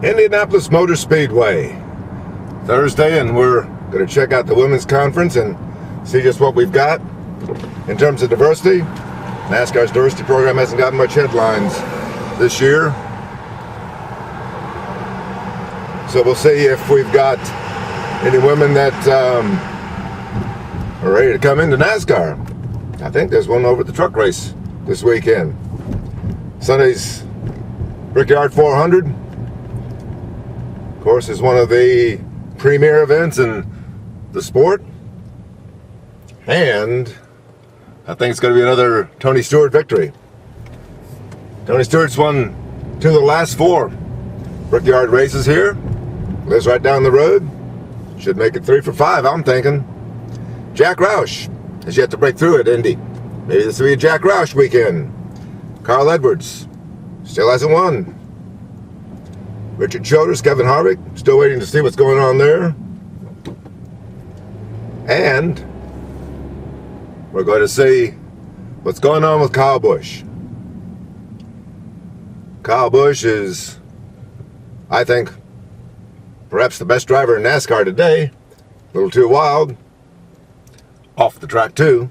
Indianapolis Motor Speedway, Thursday, and we're going to check out the women's conference and see just what we've got in terms of diversity. NASCAR's diversity program hasn't gotten much headlines this year, so we'll see if we've got any women that are ready to come into NASCAR. I think there's one over at the truck race this weekend. Sunday's Brickyard 400, of course, is one of the premier events in the sport, and I think it's going to be another Tony Stewart victory. Tony Stewart's won 2 of the last 4 Brickyard races here. Lives right down the road. Should make it 3 for 5, I'm thinking. Jack Roush has yet to break through at Indy. Maybe this will be a Jack Roush weekend. Carl Edwards still hasn't won. Richard Childress, Kevin Harvick, still waiting to see what's going on there. And we're going to see what's going on with Kyle Busch. Kyle Busch is, I think, perhaps the best driver in NASCAR today. A little too wild. Off the track too.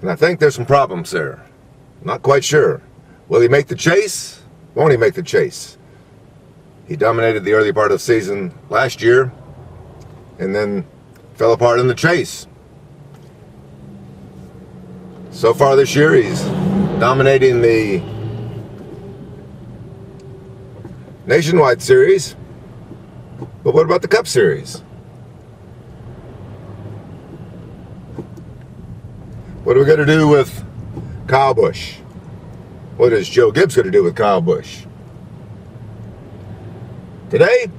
And I think there's some problems there. Not quite sure. Will he make the chase? Won't he make the chase? He dominated the early part of the season last year and then fell apart in the chase. So far this year, he's dominating the Nationwide Series. But what about the Cup Series? What are we going to do with Kyle Busch? What is Joe Gibbs going to do with Kyle Busch? Today,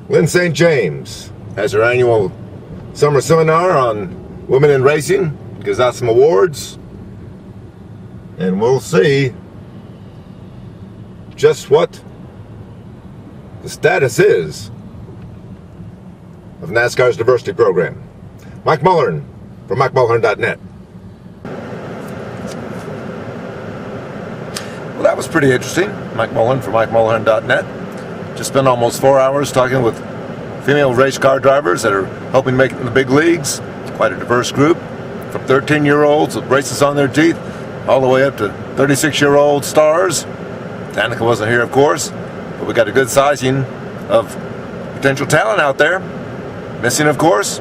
Lyn St. James has her annual summer seminar on women in racing, gives out some awards, and we'll see just what the status is of NASCAR's diversity program. Mike Mulhern from MikeMulhern.net. Well, that was pretty interesting. Mike Mulhern from MikeMulhern.net. Just spent almost 4 hours talking with female race car drivers that are hoping to make it in the big leagues. It's quite a diverse group, from 13-year-olds with braces on their teeth all the way up to 36-year-old stars. Danica wasn't here, of course, but we got a good sizing of potential talent out there. Missing, of course,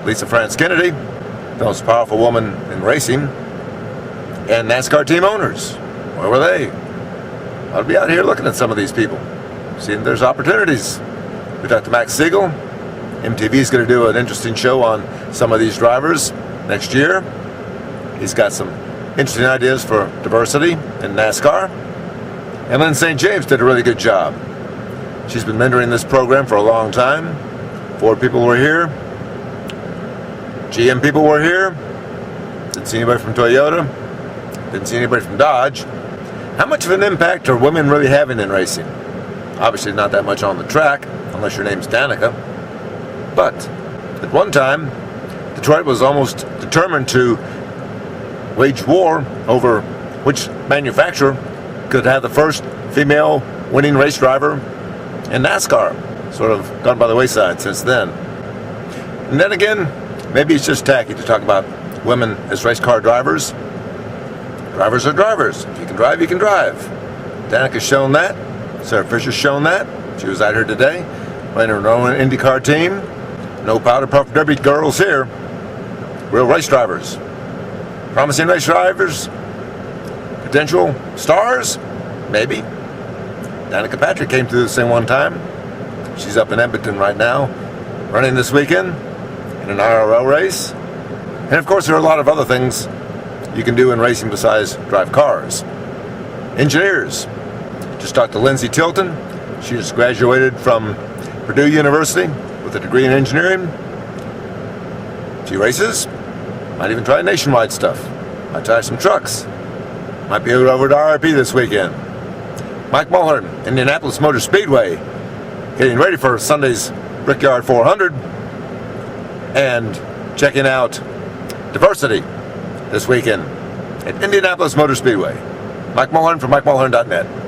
Lisa France Kennedy, the most powerful woman in racing, and NASCAR team owners. Where were they? I'll be out here looking at some of these people, seeing if there's opportunities. We talked to Max Siegel. MTV's going to do an interesting show on some of these drivers next year. He's got some interesting ideas for diversity in NASCAR. And Lyn St. James did a really good job. She's been mentoring this program for a long time. Ford people were here. GM people were here. Didn't see anybody from Toyota. Didn't see anybody from Dodge. How much of an impact are women really having in racing? Obviously not that much on the track, unless your name's Danica. But at one time, Detroit was almost determined to wage war over which manufacturer could have the first female winning race driver in NASCAR. Sort of gone by the wayside since then. And then again, maybe it's just tacky to talk about women as race car drivers. Drivers are drivers. If you can drive, you can drive. Danica's shown that. Sarah Fisher's shown that. She was out here today, playing her own IndyCar team. No powder puff derby girls here. Real race drivers. Promising race drivers. Potential stars? Maybe. Danica Patrick came through this thing one time. She's up in Edmonton right now, running this weekend in an IRL race. And of course, there are a lot of other things you can do in racing besides drive cars. Engineers. Just talked to Lindsay Tilton. She just graduated from Purdue University with a degree in engineering. She races. Might even try nationwide stuff. Might try some trucks. Might be over to RIP this weekend. Mike Mulhern, Indianapolis Motor Speedway, getting ready for Sunday's Brickyard 400 and checking out diversity this weekend at Indianapolis Motor Speedway. Mike Mulhern from MikeMulhern.net.